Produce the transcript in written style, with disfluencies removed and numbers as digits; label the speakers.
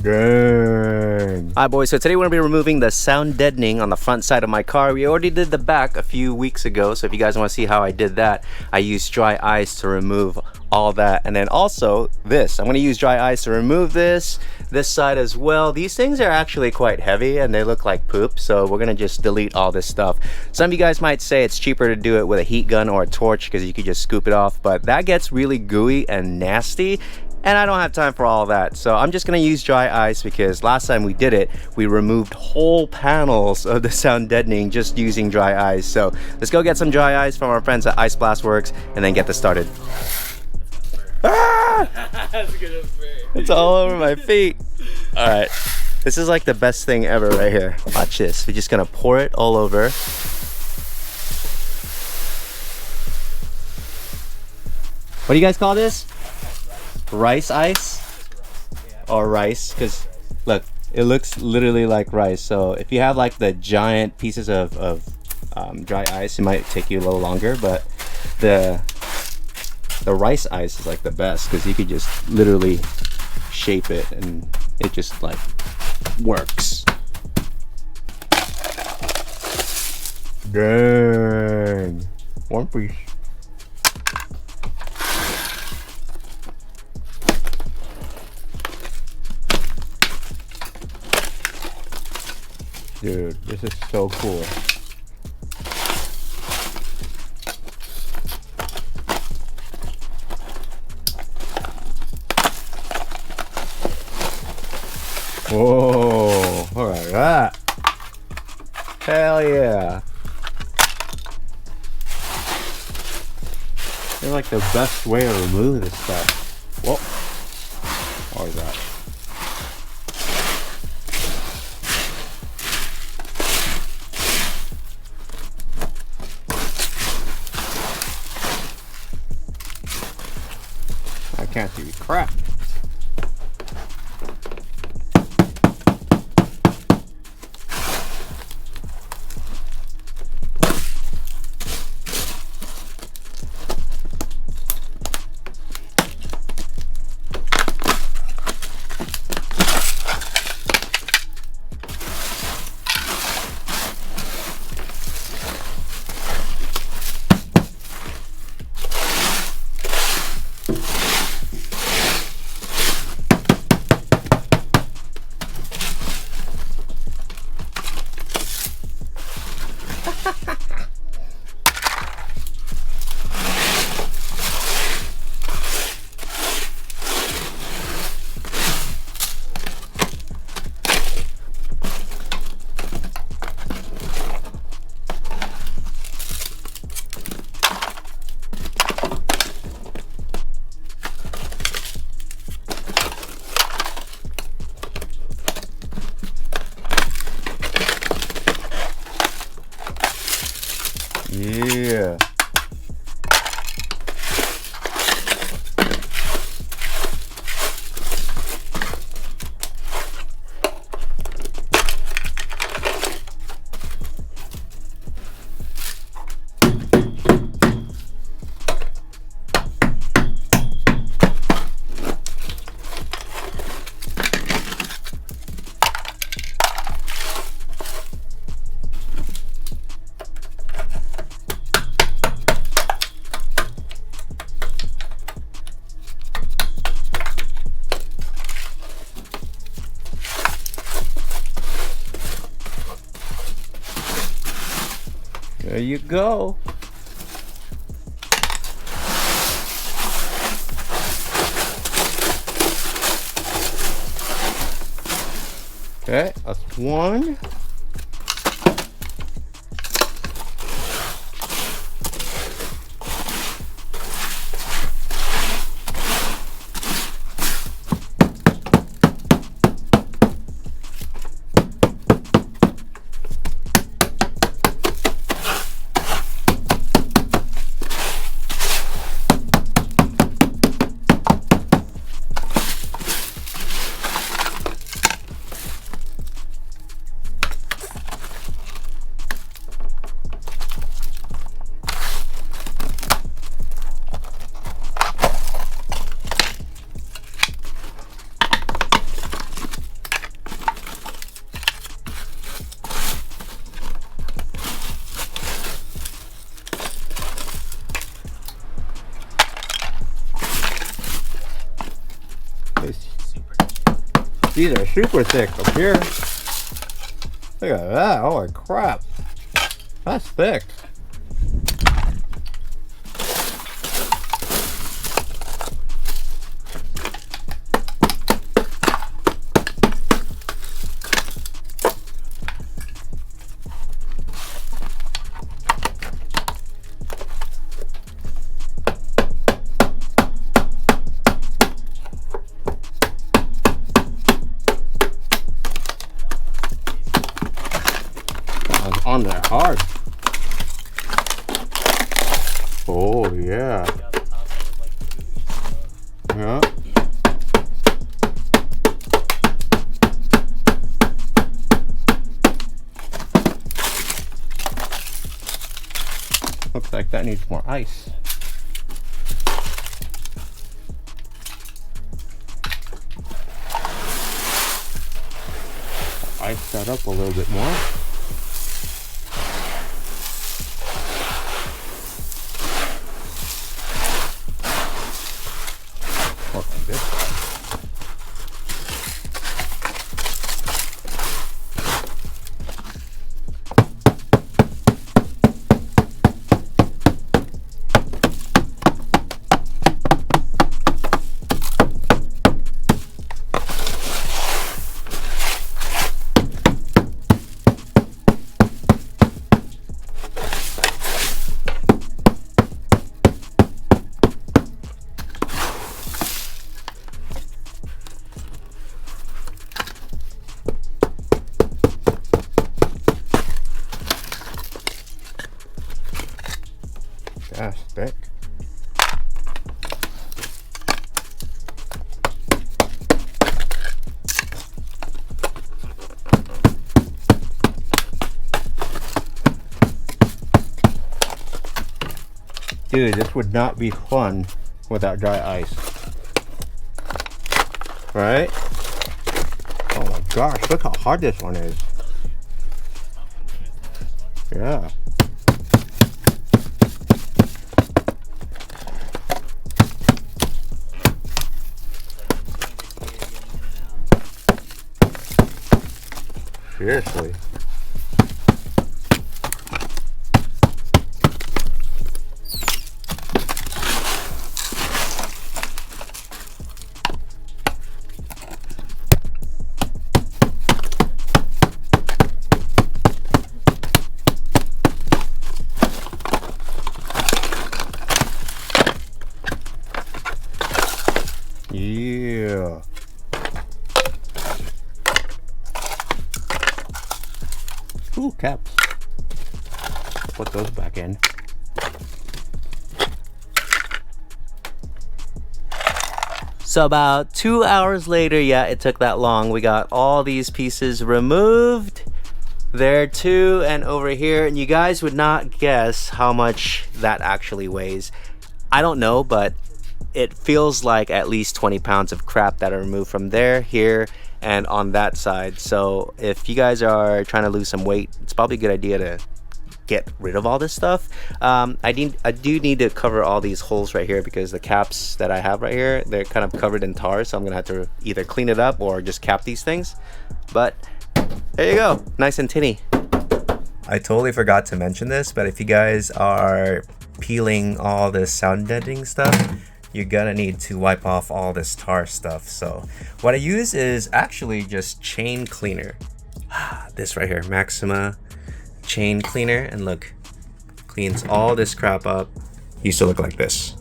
Speaker 1: Dang. Alright boys, so today we're going to be removing the sound deadening on the front side of my car. We already did the back a few weeks ago, so if you guys want to see how I did that, I used dry ice to remove all that. And then also this, I'm going to use dry ice to remove this side as well. These things are actually quite heavy and they look like poop, so we're going to just delete all this stuff. Some of you guys might say it's cheaper to do it with a heat gun or a torch because you could just scoop it off, but that gets really gooey and nasty. And I don't have time for all that, so I'm just gonna use dry ice because last time we did it, we removed whole panels of the sound deadening just using dry ice. So let's go get some dry ice from our friends at Ice Blast Works and then get this started. Ah! It's all over my feet. All right, this is like the best thing ever right here. Watch this. We're just gonna pour it all over. What do you guys call this? Rice ice or rice, because look, it looks literally like rice. So if you have like the giant pieces of dry ice, it might take you a little longer, but the rice ice is like the best because you could just literally shape it and it just like works. Dang, one piece. Dude, this is so cool. Whoa, look at that. Hell yeah. They're like the best way to remove this stuff. Whoa. What is that? I can't see crap. Yeah. There you go. Okay, that's one.
Speaker 2: These are super thick up here. Look at that, holy crap. That's thick. On there hard. Oh yeah. Yeah. Looks like that needs more ice. Ice that up a little bit more. Like this. That's thick. Dude, this would not be fun without dry ice. Right? Oh my gosh, look how hard this one is. Yeah. Seriously. Yeah. Ooh, caps. Put those back in.
Speaker 1: So about 2 hours later, yeah, it took that long. We got all these pieces removed. There too, and over here. And you guys would not guess how much that actually weighs. I don't know, but it feels like at least 20 pounds of crap that are removed from there, here, and on that side. So if you guys are trying to lose some weight, it's probably a good idea to get rid of all this stuff. I do need to cover all these holes right here because the caps that I have right here, they're kind of covered in tar, so I'm gonna have to either clean it up or just cap these things. But there you go, nice and tinny. I totally forgot to mention this, but if you guys are peeling all this sound deadening stuff, you're gonna need to wipe off all this tar stuff. So what I use is actually just chain cleaner. This right here, Maxima chain cleaner, and look, cleans all this crap up. Used to look like this.